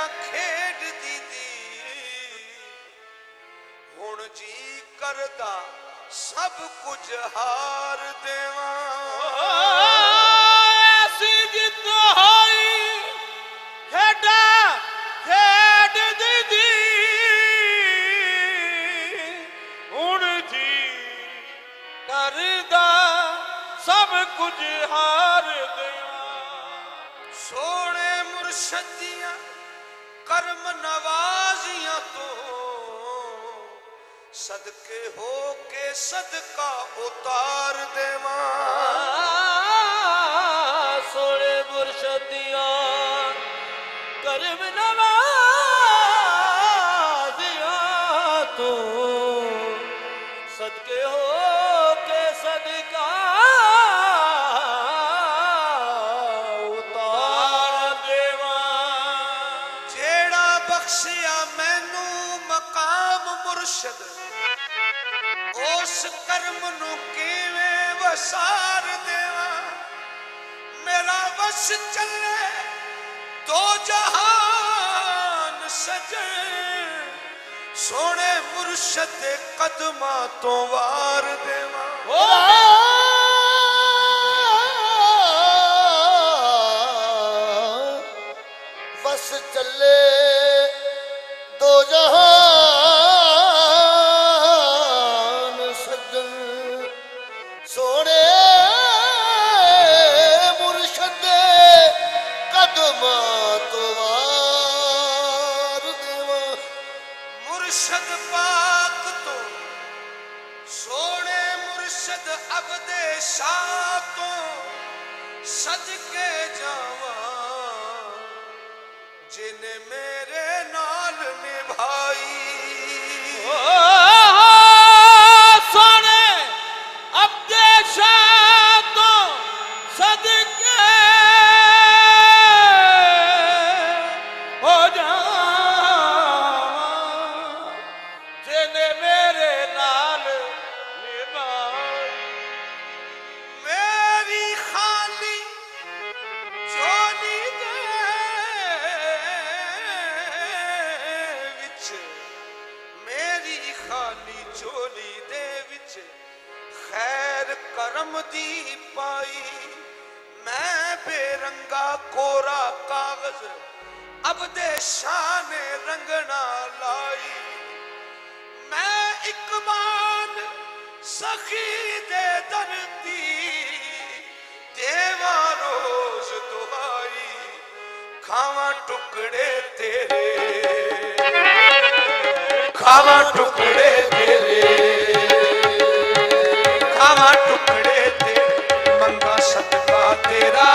खेडदी दी हुण जी करदा सब कुछ हार देवा ऐसी जित होई खेडा खेडदी दी हुण जी करदा सब कुछ हार देवा सोने मुर्शदियां कर्म नवाजियां तो सदके हो के सदका उतार देवा सोने मुर्शदियां कर्म नवाजियां तो सदके हो के सदका बख्शिया मैनू मकाम मुर्शद उस कर्म नू किवें वसार देवा मेरा वश चले दो जहान सजन सोने मुर्शद दे कदमां तो वार देवा बस चले दो जहान सजन सोने मुर्शद दे कदमां तो वार देवा मुर्शद पाक तो सोने मुर्शद अबदे शाह तो सदके जावा जिन्हें मेरे नाल निभाई सोने अबदे शाह तो सदके हो जावा जिन्हें मेरे नाल निभाई मेरी खाली झोली दे विच मेरी खाली झोली दे विच खैर करम दी पाई मैं बेरंगा कोरा कागज अबदे शाह ने रंगना लाई मैं इकबाल सखी दे दर्दी देवा रोज दुआई खावा टुकड़े तेरे खावा टुकड़े तेरे खावा टुकड़े तेरे मंगा सदका तेरा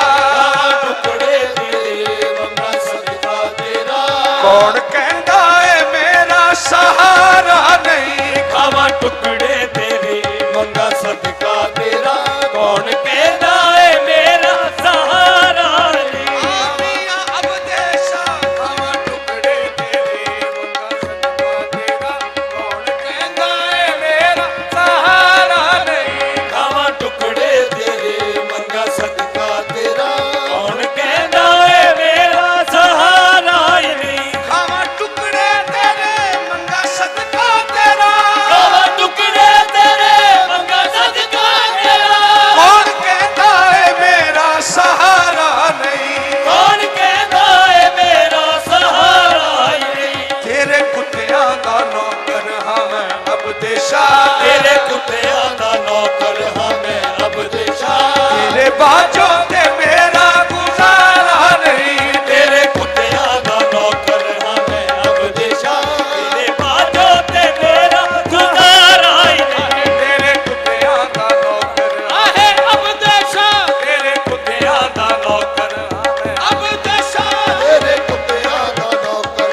टुकड़े तेरे मंगा सदका तेरा कौन कहता है मेरा सहारा नहीं खावा टुकड़े तेरे मंगा सदका तेरा कौन कहता है मेरा सहारा नहीं आमिया अबदे शाह खावा टुकड़े तेरे मंगा सदका तेरा कौन कहता है मेरा सहारा नहीं खावा टुकड़े तेरे मंगा सदका तेरा कौन कहता है मेरा सहारा नहीं खावा टुकड़े तेरे मंगा सदका तेरा खावा टुकड़े तेरे मंगा सदका तेरा कौन कहता है मेरा सहारा नहीं कौन कहता है मेरा सहारा नहीं तेरे कुत्तियां दा नौकर हाँ मैं अबदे शाह तेरे कुत्तियां दा नौकर हाँ मैं अबदे शाह तेरे बाजों ते मेरा गुजारा नहीं तेरे कुत्तियां दा नौकर हाँ मैं अबदे शाह तेरे बाजों ते मेरा गुजारा ही नहीं तेरे कुत्तियां दा नौकर आहे अबदे शाह तेरे कुत्तियां दा नौकर हाँ मैं अबदे शाह तेरे कुत्तियां दा नौकर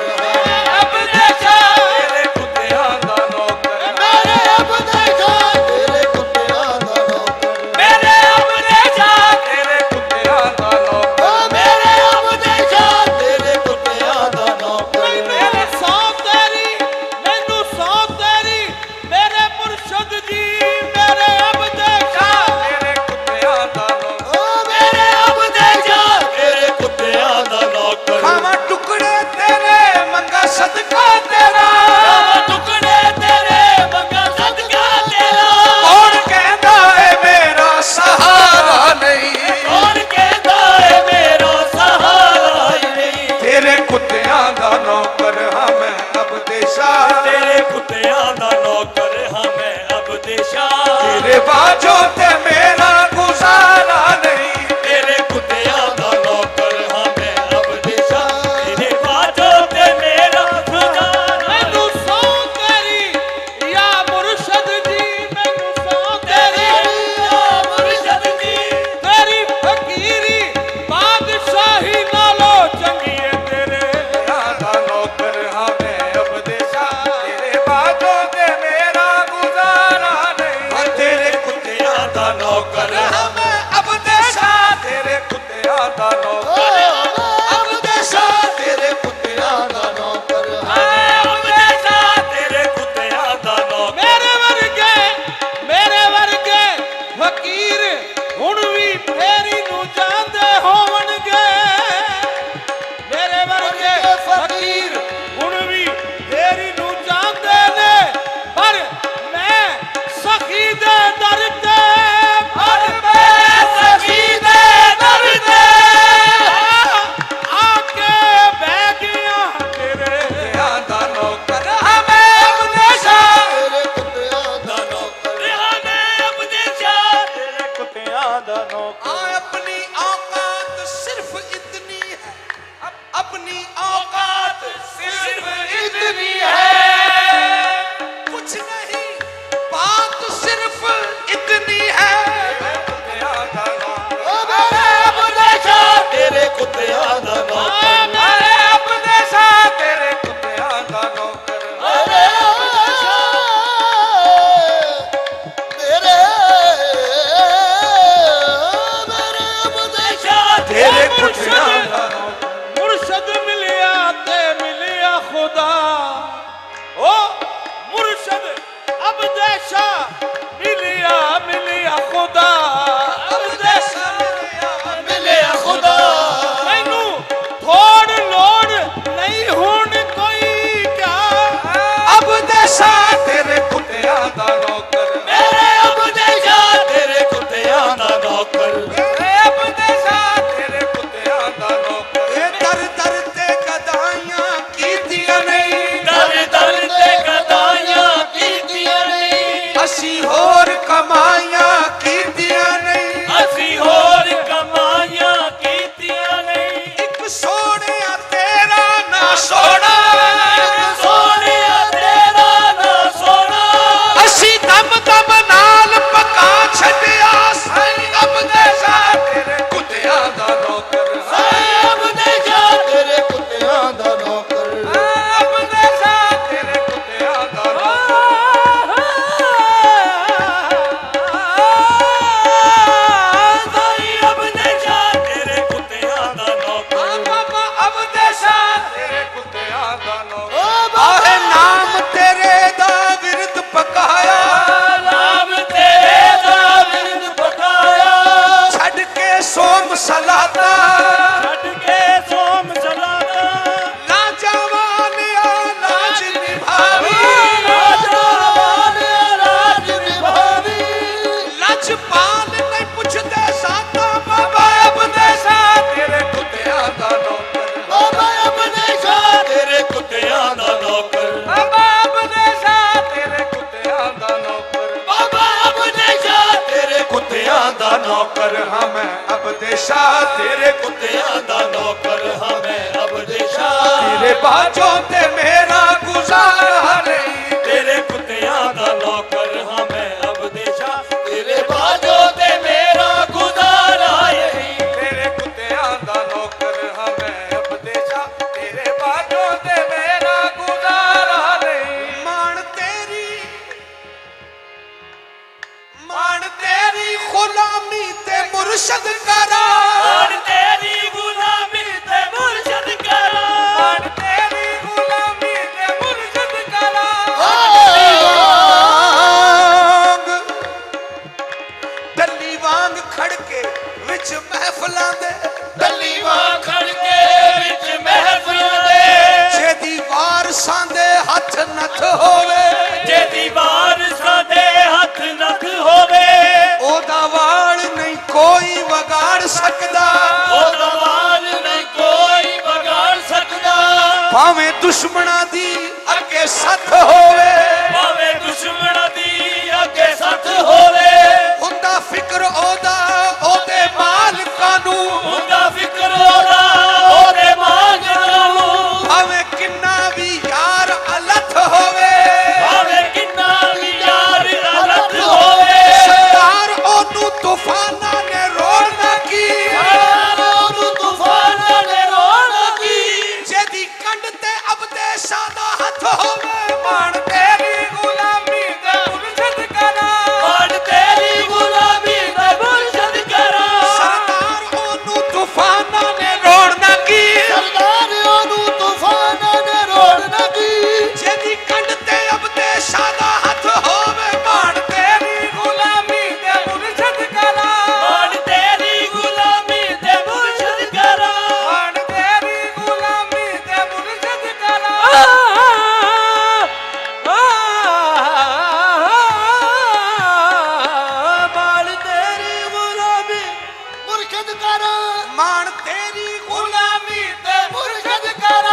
अबदे शाह तेरे कुत्तियां दा नौकर मेरे अबदे शाह तेरे कुत्तियां दा नौकर मेरे अबदे शाह इतनी है, कुछ नहीं बात सिर्फ इतनी है। ਤੇਰੇ ਕੁੱਤਿਆਂ ਦਾ ਨੌਕਰ अरे अपने साथ तेरे कुत्तियां दा नौकर। ਅਰੇ ਮੇਰੇ ਉਪਦੇਸ਼ਾ तेरे कुत्तियां दा नौकर। ਮੁਰਸ਼ਦ ਮਿਲਿਆ ਤੇ ਮਿਲਿਆ ਖੁਦਾ ਓ ਮੁਰਸ਼ਦ ਅਬਦੇਸ਼ਾ ਮਿਲਿਆ ਮਿਲਿਆ ਖੁਦਾ ਅਬਦੇਸ਼ਾ ਮਿਲਿਆ ਖੁਦਾ ਮੈਨੂੰ ਥੋੜ ਲੋੜ ਨਹੀਂ ਹੁਣ ਕੋਈ ਕਿਆ अब देसा तेरे कुत्तियां दा नौकर। ਮੇਰੇ ਅਬਦੇਸ਼ਾ ਤੇਰੇ ਕੁੱਤਿਆਂ ਦਾ ਨੌਕਰ अब देसा तेरे कुत्तियां दा नौकर। ये दर दर ते गदाइयां कीतियां नहीं, ਦਰ ਦਰ ਤੇ ਗਦਾਈਆਂ ਕੀਤੀਆਂ ਨਹੀਂ ਅਸੀਂ ਹੋਰ ਕਮਾਈਆਂ ਕੀਤੀਆਂ ਨਹੀਂ। ਅਸੀਂ ਹੋਰ ਕਮਾਈਆਂ ਕੀਤੀਆਂ ਨਹੀਂ ਇੱਕ ਸੋਹਣਿਆ ਤੇਰਾ ਨਾ ਸੋਹਣਾ, ਸੋਹਣਿਆ ਤੇਰਾ ਨਾ ਸੋਹਣਾ ਅਸੀਂ ਦਮ ਦਮ ਨਾਲ ਪਕਾ ਛੱਡਿਆ ਸਾਈਂ। ਰੱਬ ਦੇ ਸਾ ਤੇਰੇ ਕੁੱਤਿਆਂ ਦਾ ਨੌਕਰ। ਅਬਦੇਸ਼ਾ ਤੇਰੇ ਕੁੱਤਿਆਂ ਦਾ ਨੌਕਰ ਰੱਬ ਦੇ ਸਾ ਤੇਰੇ ਕੁੱਤਿਆਂ ਦਾ ਨੌਕਰ। ਸਾਈ ਅਬਦੇਸ਼ਾ ਤੇਰੇ ਕੁੱਤਿਆਂ ਦਾ ਨੌਕਰ ਬਾਬਾ ਅਬ ਦੇ ਸਾ ਤੇਰੇ ਕੁੱਤਿਆਂ ਦਾ ਨੌਕਰ। ਓ ਬਾਬਾ ਆਹੇ ਨਾਮ ਤੇਰੇ ਦਾ ਵਿਰਦ ਪਕਾਇਆ, ਨਾਮ ਤੇਰੇ ਦਾ ਵਿਰਦ ਪਕਾਇਆ ਛੱਡ ਕੇ ਸੋਮ ਸਲਾਤਾ। ਛੱਡ ਕੇ ਸੋਮ ਸਲਾਤਾ ਨਾ ਜਵਾਨਿਆ ਲਾਜ ਨਿਭਾਵੀ, ਰਾਜ ਨਿਭਾਵੀ ਲਜਪਾਲ ਨਹੀਂ ਪੁੱਛਦੇ ਸਾਡਾ। ਬਾਬਾ ਅਬ ਦੇ ਸਾ ਤੇਰੇ ਕੁੱਤਿਆਂ ਦਾ ਨੌਕਰ। ਬਾਬਾ ਉਪਦੇਸ਼ਾ ਤੇਰੇ ਕੁੱਤਿਆਂ ਦਾ ਨੌਕਰ ਬਾਬਾ ਅਬ ਦੇ ਸਾ ਤੇਰੇ ਕੁੱਤਿਆਂ ਦਾ ਨੌਕਰ। ਬਾਬਾ ਅਬਦੇਸ਼ਾ ਤੇਰੇ ਕੁੱਤਿਆਂ ਦਾ ਨੌਕਰ ਹਾਂ ਮੈਂ ਅਬ ਦੇ ਸਾ ਤੇਰੇ ਕੁੱਤਿਆਂ ਦਾ ਨੌਕਰ ਹਾਂ ਮੈਂ ਅਬਦੇਸ਼ਾ ਤੇਰੇ ਬਾਝੋਂ ਤੇ ਮੇਰਾ ਗੁਜ਼ਾਰਾ ਨਹੀਂ। ਤੇਰੇ ਕੁੱਤਿਆਂ ਦਾ ਨੌਕਰ ਹਾਂ ਮੈਂ ਅਬਦੇਸ਼ਾ ਤੇਰੇ ਬਾਝੋਂ ਤੇ ਮੇਰਾ ਗੁਜ਼ਾਰਾ ਨਹੀਂ ਤੇਰੇ ਕੁੱਤਿਆਂ ਦਾ ਨੌਕਰ ਹਾਂ ਮੈਂ ਅਬ ਦੇ ਸਾ ਤੇਰੇ ਬਾਝੋਂ ਤੇ ਮੇਰਾ ਗੁਜ਼ਾਰਾ ਨਹੀਂ। ਮਾਣ ਤੇਰੀ ਗੁਲਾਮੀ ਤੇ ਮੁਰਸ਼ਦ ਕਰਾ। ਹੁਣ ਤੇਰੀ ਗੁਲਾਮੀ ਤੇ ਮੁਰਸ਼ਦ ਕਰਾਂ ਮਾਣ ਤੇਰੀ ਗੁਲਾਮੀ ਤੇ ਮੁਰਸ਼ਦ ਕਰਾ। ਦਿੱਲੀ ਵਾਂਗ ਖੜਕੇ ਵਿੱਚ ਮਹਿਫਲਾਂ ਦੇ, ਦਿੱਲੀ ਵਾਂ ਖੜ ਕੇ ਵਿੱਚ ਮਹਿਫਲਾਂ ਦੇ ਜਿਹਦੀ ਵਾਰਸਾਂ ਦੇ ਹੱਥ ਨੱਥ ਹੋਵੇ, ਜੇ ਦੀਵਾਰ ਸਾਡੇ ਹੱਥ ਨਖ ਹੋਵੇ ਉਹਦਾ ਵਾਲ ਨਹੀਂ ਕੋਈ ਵਿਗਾੜ ਸਕਦਾ। ਉਹਦਾ ਵਾਲ ਨਹੀਂ ਕੋਈ ਵਿਗਾੜ ਸਕਦਾ ਭਾਵੇਂ ਦੁਸ਼ਮਣਾਂ ਦੀ ਅੱਗੇ ਸੱਥ ਹੋਵੇ, ਭਾਵੇਂ ਦੁਸ਼ਮਣ ਦੀ ਅੱਗੇ ਸੱਥ ਹੋਵੇ ਹੁੰਦਾ ਫਿਕਰ ਉਹਦੇ ਮਾਲਕਾਂ ਨੂੰ। ਹੁੰਦਾ ਫਿਕਰ ਉਹਦੇ ਮਾਂਗਾਂ ਨੂੰ ਭਾਵੇਂ ਕਿੰਨਾ ਵੀ ਯਾਰ ਅਲੱਥ ਹੋਵੇ, ਭਾਵੇਂ ਕਿੰਨਾ ਵੀ ਯਾਰ ਅਲੱਗ ਹੋਵੇ ਸਰਦਾਰ ਉਹਨੂੰ ਤੂਫਾਨਾਂ ਨੇ ਰੋੜਨਾ ਕੀ। ਉਹਨੂੰ ਤੂਫਾਨਾਂ ਨੇ ਰੋਣਾ ਕੀ ਜਿਹਦੀ ਕੰਡ ਤੇ ਅਬਦੇਸ਼ਾਂ ਦਾ ਹੱਥ ਹੋਵੇ। ਮਾਣ ਤੇਰੀ ਗੁਲਾਮੀ ਦੇ ਮੁਰਸ਼ਦ ਕਰਾ। ਮਾਣ ਤੇਰੀ ਗੁਲਾਮੀ ਦਾ ਮੁਰਸ਼ਦ ਕਰਾਂ ਸਰਦਾਰ ਉਹਨੂੰ ਤੂਫਾਨਾਂ ਨੇ ਰੋੜਨਾ ਕੀ। ਸਰਦਾਰ ਉਹਨੂੰ ਤੂਫਾਨਾਂ ਨੇ ਰੋੜਨਾ ਕੀ ਜਿਹਦੀ ਕੰਡ ਤੇ ਅਬਦੇਸ਼ਾਂ ਦਾ ਹੱਥ ਹੋਵੇ। ਮਾਣ ਤੇਰੀ ਗੁਲਾਮੀ ਦੇ ਮੁਰਸ਼ਦ ਕਰਾ। ਮਾਣ ਤੇਰੀ ਗੁਲਾਮੀ ਤੇ ਮੁਰਸ਼ਦ ਕਰਾਂ ਮਾਣ ਤੇਰੀ ਗੁਲਾਮੀ ਦੇ ਮੁਰਸ਼ਦ ਕਰਾ। ਮਾਣ ਤੇਰੀ ਗੁਲਾਮੀ ਮੁਰਸ਼ਦ ਕਰ ਮਾਣ ਤੇਰੀ ਗੁਲਾਮੀ ਤੇ ਮੁਰਸ਼ਦ ਕਰ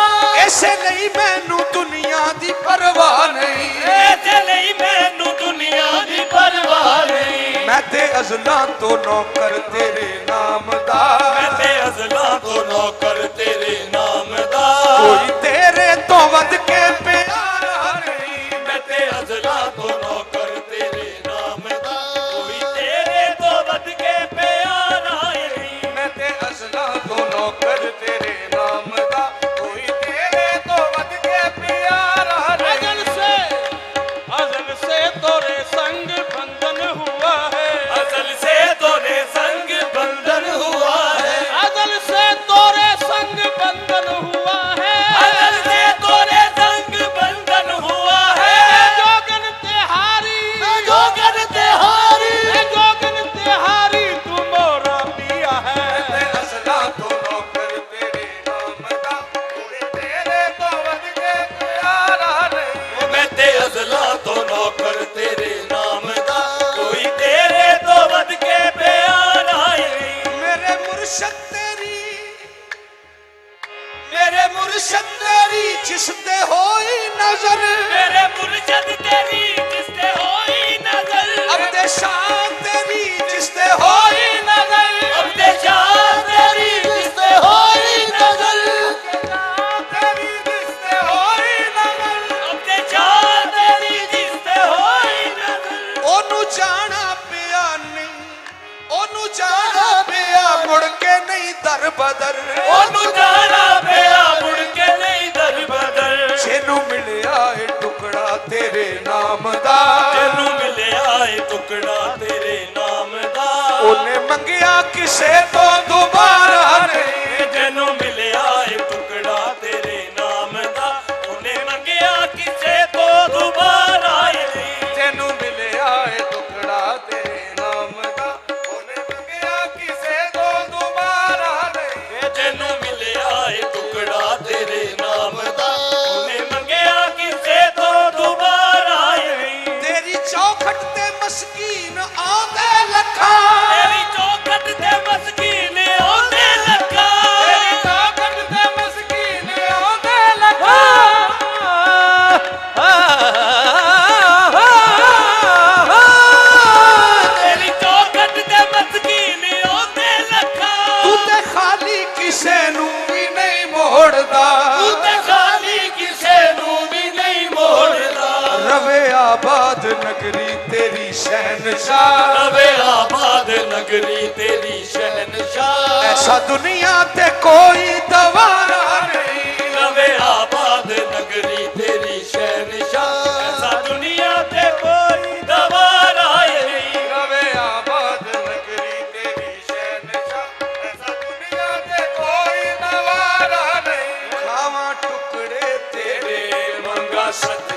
ਇਸੇ ਲਈ ਮੈਨੂੰ ਦੁਨੀਆ ਦੀ ਪਰਵਾਹ ਨਹੀਂ। ਇਸੇ ਲਈ ਮੈਨੂੰ ਦੁਨੀਆ ਦੀ ਪਰਵਾਹ ਨਹੀਂ ਮੈਂ ਤੇ ਅਜ਼ਲਾਂ ਤੋਂ ਨੌਕਰ ਤੇਰੇ ਨਾਮ ਦਾ। ਮੈਂ ਤੇ ਅਜ਼ਲਾਂ ਤੋਂ ਨੌਕਰ ਤੇਰੇ ਨਾਮ ਦਾ ਕੋਈ ਤੇਰੇ ਤੋਂ ਵੱਧ ਕੇ ਪਿਆਰ ਮੇਰੇ ਮੁਰਸ਼ਦ ਤੇਰੀ ਜਿਸ ਤੇ ਹੋਈ ਨਜ਼ਰ ਮੇਰੇ ਮੁਰਸ਼ਦ ਤੇਰੀ ਜਿਸ ਤੇ ਹੋਈ ਨਜ਼ਰ ਅਬਦੇ ਸ਼ਾਹ ਤੇਰੀ ਜਿਸ ਤੇ ਹੋਈ ਨਜ਼ਰ ਅਬਦੇ ਸ਼ਾਹ ਤੇਰੀ ਜਿਸ ਤੇ ਹੋਈ ਨਜ਼ਰ ਤੇਰੀ ਜਿਸ ਤੇ ਹੋਈ ਨਜ਼ਰ ਅਬਦੇ ਸ਼ਾਹ ਤੇਰੀ ਜਿਸ ਤੇ ਹੋਈ ਨਜ਼ਰ ਉਹਨੂੰ ਜਾਣਾ ਪਿਆ ਨਹੀਂ ਉਹਨੂੰ ਜਾਣਾ ਪਿਆ ਮੁੜ ਕੇ ਨਹੀਂ ਦਰ ਬਦਰ ਉਹਨੂੰ ਜਾਣਾ ਪਿਆ ਮੁੜ ਕੇ ਨਹੀਂ ਦਰ ਬਦਰ ਜਿਹਨੂੰ ਮਿਲਿਆ ਏ ਟੁਕੜਾ ਤੇਰੇ ਨਾਮ ਦਾ ਤੈਨੂੰ ਮਿਲਿਆ ਏ ਟੁਕੜਾ ਤੇਰੇ ਨਾਮ ਦਾ ਉਹਨੇ ਮੰਗਿਆ ਕਿਸੇ ਤੋਂ ਦੁਬਾਰਾ ਨਹੀਂ ਤੈਨੂੰ ਮਿਲਿਆ ਏ ਟੁਕੜਾ ਤੇਰੇ ਨਾਮ ਦਾ ਉਹਨੇ ਮੰਗਿਆ ਕਿਸੇ ਤੋਂ ਦੁਬਾਰਾ ਨਹੀਂ ਤੈਨੂੰ ਮਿਲਿਆ ਏ ਟੁਕੜਾ ਤੇਰੇ ਨਾਮ ਦਾ ਉਹਨੇ ਮੰਗਿਆ ਕਿਸੇ ਤੋਂ ਦੁਬਾਰਾ ਨਹੀਂ ਤੈਨੂੰ ਮਿਲਿਆ ਏ ਟੁਕੜਾ ਤੇਰੇ ਨਾਮ ਦਾ ਉਹਨੇ ਮੰਗਿਆ ਕਿਸੇ ਤੋਂ ਦੁਬਾਰਾ ਨਹੀਂ ਤੇਰੀ ਚੌਖਟ ਤੇ ਮਸਕੀਨ ਆਉਂਦੇ ਲੱਖਾਂ ਤੇਰੀ ਚੌਖਟ ਤੇ ਮਸਕੀਨ ਆਉਂਦੇ ਲੱਗਾ ਤੇਰੀ ਚੌਖਟ ਤੇ ਮਸਕੀਨ ਆਉਂਦੇ ਲੱਖਾਂ ਤੇਰੀ ਚੌਖਟ ਤੇ ਮਸਕੀਨ ਆਉਂਦੇ ਲੱਗਾ ਤੂੰ ਤੇ ਖਾਲੀ ਕਿਸੇ ਨੂੰ ਵੀ ਨਹੀਂ ਮੋੜਦਾ ਤੂੰ ਤੇ ਖਾਲੀ ਕਿਸੇ ਨੂੰ ਵੀ ਨਹੀਂ ਮੋੜਦਾ ਰਵੇ ਆਬਾਦ ਨਗਰੀ ਤੇਰੀ ਸ਼ਹਿਨਸ਼ਾਹ ਰਵੇ ਆਬਾਦ ਨਗਰੀ ਤੇਰੀ ਸ਼ਹਿਨਸ਼ਾਹ ਐਸਾ ਦੁਨੀਆ ਤੇ ਕੋਈ ਦਵਾਰਾ ਨਹੀਂ ਰਵੇ ਆਬਾਦ ਨਗਰੀ ਤੇਰੀ ਸ਼ਹਿਨਸ਼ਾਹ ਐਸਾ ਦੁਨੀਆ ਤੇ ਕੋਈ ਦਵਾਰਾ ਨਹੀਂ ਰਵੇ ਆਬਾਦ ਨਗਰੀ ਤੇਰੀ ਸ਼ਹਿਨਸ਼ਾਹ ਐਸਾ ਦੁਨੀਆ ਤੇ ਕੋਈ ਦਵਾਰਾ ਨਹੀਂ ਖਾਵਾਂ ਟੁਕੜੇ ਤੇਰੇ ਮੰਗਾ ਸੱਚ